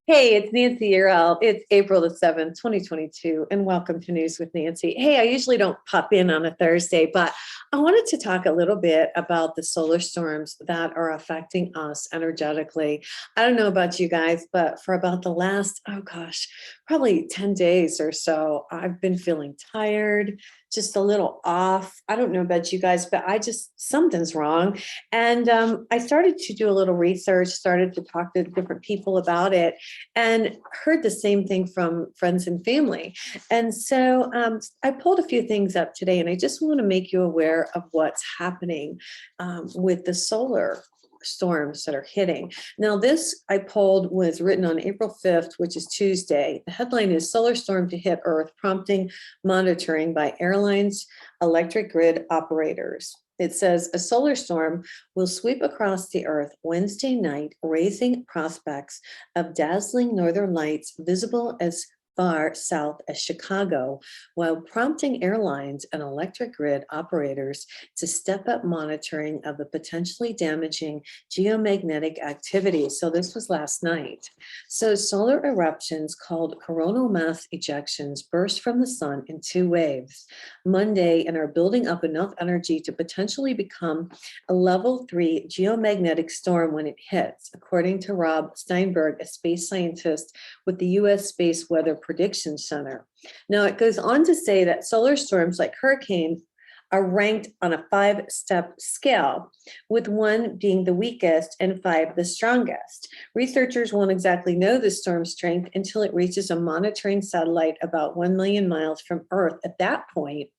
Hey, it's Nancy Earl. It's April the 7th, 2022, and welcome to News with Nancy. Hey, I usually don't pop in on a Thursday, but I wanted to talk a little bit about the solar storms that are affecting us energetically. I don't know about you guys, but for about the last, probably 10 days or so, I've been feeling tired, just a little off. I don't know about you guys, but something's wrong. And I started to do a little research, started to talk to different people about it and heard the same thing from friends and family. And so I pulled a few things up today, and I just want to make you aware of what's happening with the solar storms that are hitting. Now, this I pulled was written on April 5th, which is Tuesday. The headline is Solar Storm to Hit Earth, Prompting Monitoring by Airlines Electric Grid Operators. It says a solar storm will sweep across the earth Wednesday night, raising prospects of dazzling northern lights visible as far south as Chicago, while prompting airlines and electric grid operators to step up monitoring of the potentially damaging geomagnetic activity. So this was last night. So solar eruptions called coronal mass ejections burst from the sun in two waves Monday and are building up enough energy to potentially become a level 3 geomagnetic storm when it hits, according to Rob Steinberg, a space scientist with the U.S. Space Weather Prediction Center. Now, it goes on to say that solar storms like hurricanes are ranked on a 5-step scale, with 1 being the weakest and 5 the strongest. Researchers won't exactly know the storm strength until it reaches a monitoring satellite about 1 million miles from Earth. At that point,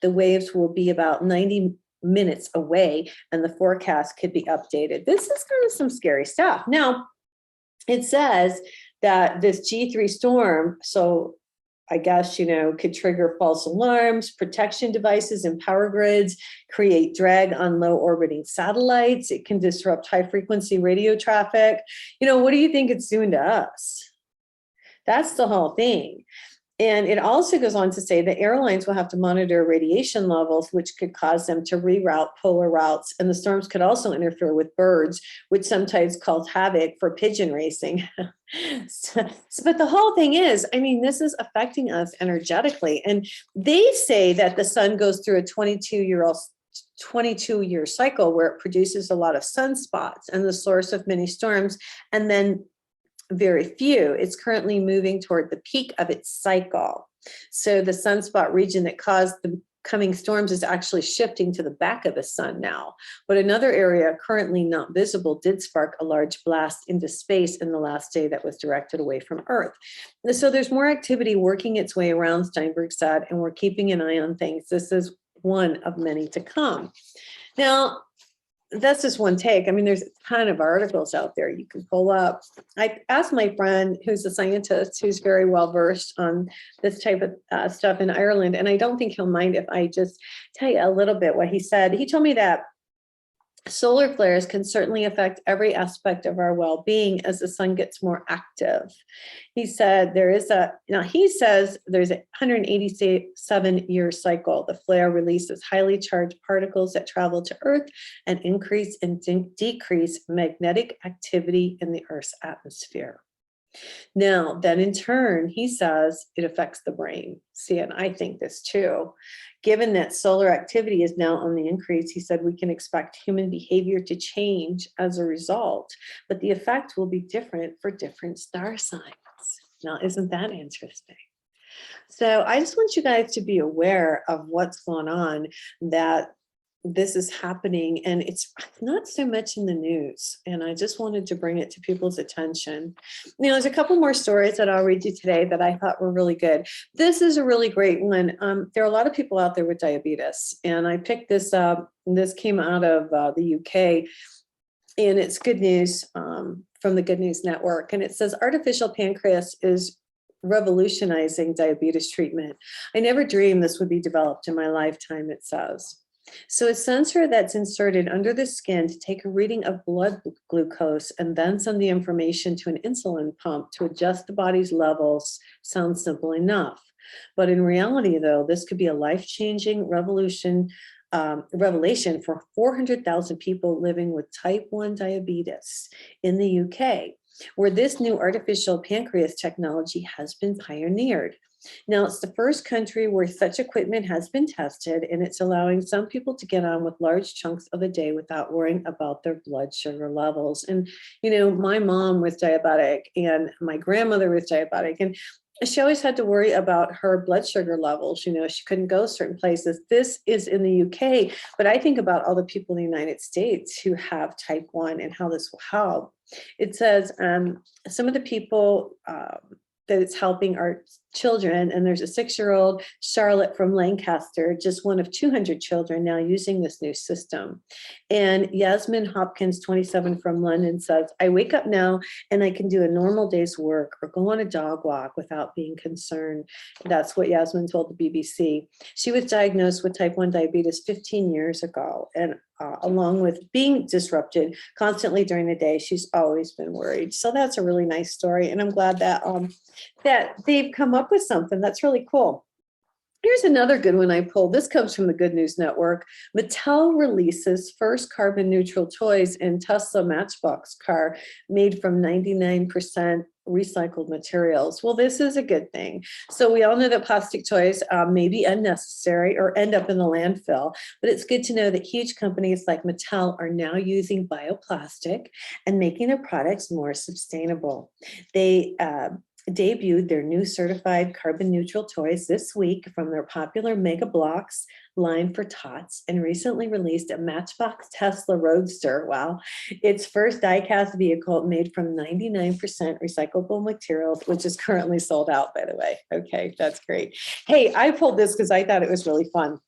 the waves will be about 90 minutes away, and the forecast could be updated. This is kind of some scary stuff. Now, it says that this G3 storm, so I guess, could trigger false alarms, protection devices and power grids, create drag on low orbiting satellites. It can disrupt high frequency radio traffic. What do you think it's doing to us? That's the whole thing. And it also goes on to say that airlines will have to monitor radiation levels, which could cause them to reroute polar routes. And the storms could also interfere with birds, which sometimes cause havoc for pigeon racing. But the whole thing is, this is affecting us energetically. And they say that the sun goes through a 22-year cycle where it produces a lot of sunspots and the source of many storms, and then very few. It's currently moving toward the peak of its cycle. So the sunspot region that caused the coming storms is actually shifting to the back of the sun now. But another area currently not visible did spark a large blast into space in the last day that was directed away from Earth. So there's more activity working its way around, Steinberg said, and we're keeping an eye on things. This is one of many to come. Now, that's just one take. There's a ton of articles out there you can pull up. I asked my friend, who's a scientist, who's very well versed on this type of stuff in Ireland, and I don't think he'll mind if I just tell you a little bit what he said. He told me that solar flares can certainly affect every aspect of our well-being as the sun gets more active. He said he says there's a 187-year cycle. The flare releases highly charged particles that travel to Earth and increase and decrease magnetic activity in the Earth's atmosphere. Now, then in turn, he says it affects the brain. See, and I think this too. Given that solar activity is now on the increase, he said we can expect human behavior to change as a result, but the effect will be different for different star signs. Now, isn't that interesting? So I just want you guys to be aware of what's going on, that this is happening, and it's not so much in the news. And I just wanted to bring it to people's attention. There's a couple more stories that I'll read you today that I thought were really good. This is a really great one. There are a lot of people out there with diabetes, and I picked this up. This came out of the UK, and it's good news from the Good News Network. And it says artificial pancreas is revolutionizing diabetes treatment. I never dreamed this would be developed in my lifetime, it says. So a sensor that's inserted under the skin to take a reading of blood glucose and then send the information to an insulin pump to adjust the body's levels sounds simple enough. But in reality, though, this could be a life-changing revelation for 400,000 people living with type 1 diabetes in the UK. where this new artificial pancreas technology has been pioneered. Now, it's the first country where such equipment has been tested, and it's allowing some people to get on with large chunks of the day without worrying about their blood sugar levels. And, my mom was diabetic and my grandmother was diabetic, and she always had to worry about her blood sugar levels. She couldn't go certain places. This is in the UK, but I think about all the people in the United States who have type 1 and how this will help. It says some of the people that it's helping are children, and there's a 6-year-old Charlotte from Lancaster, just one of 200 children now using this new system. And Yasmin Hopkins, 27, from London, says, I wake up now and I can do a normal day's work or go on a dog walk without being concerned. That's what Yasmin told the BBC. She was diagnosed with type 1 diabetes 15 years ago, and along with being disrupted constantly during the day, she's always been worried. So that's a really nice story, and I'm glad that that they've come up with something that's really cool. Here's another good one I pulled. This comes from the Good News Network. Mattel releases first carbon neutral toys in Tesla Matchbox car made from 99% recycled materials. Well, this is a good thing. So we all know that plastic toys may be unnecessary or end up in the landfill, but it's good to know that huge companies like Mattel are now using bioplastic and making their products more sustainable. They debuted their new certified carbon neutral toys this week from their popular Mega Bloks line for tots, and recently released a Matchbox Tesla Roadster. Wow. Its first die-cast vehicle made from 99% recyclable materials, which is currently sold out, by the way. Okay, that's great. Hey, I pulled this because I thought it was really fun.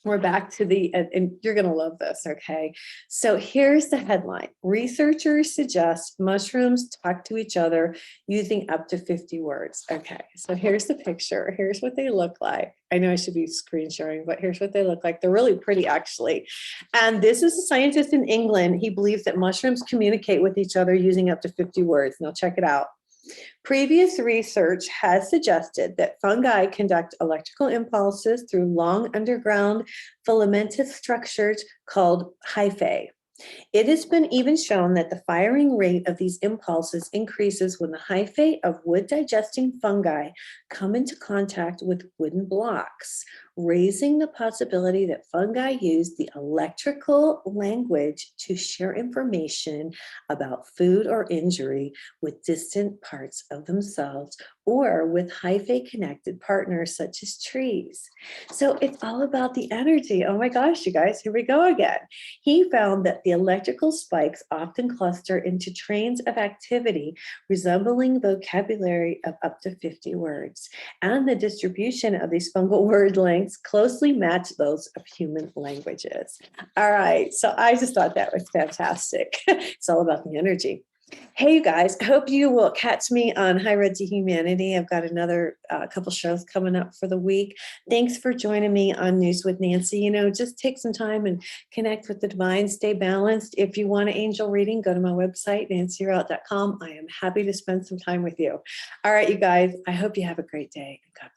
We're back to and you're going to love this, okay? So here's the headline. Researchers suggest mushrooms talk to each other using up to 50 words. Okay, so here's the picture. Here's what they look like. I know I should be screen sharing, but here's what they look like. They're really pretty, actually. And this is a scientist in England. He believes that mushrooms communicate with each other using up to 50 words. Now check it out. Previous research has suggested that fungi conduct electrical impulses through long underground filamentous structures called hyphae. It has been even shown that the firing rate of these impulses increases when the hyphae of wood-digesting fungi come into contact with wooden blocks, raising the possibility that fungi use the electrical language to share information about food or injury with distant parts of themselves or with hyphae-connected partners such as trees. So it's all about the energy. Oh my gosh, you guys, here we go again. He found that the electrical spikes often cluster into trains of activity resembling vocabulary of up to 50 words. And the distribution of these fungal word lengths closely match those of human languages. All right, so I just thought that was fantastic. It's all about the energy. Hey, you guys, I hope you will catch me on High Road to Humanity. I've got another couple shows coming up for the week. Thanks for joining me on News with Nancy. Just take some time and connect with the divine, stay balanced. If you want an angel reading, go to my website, nancyrout.com. I am happy to spend some time with you. All right, you guys, I hope you have a great day. God bless.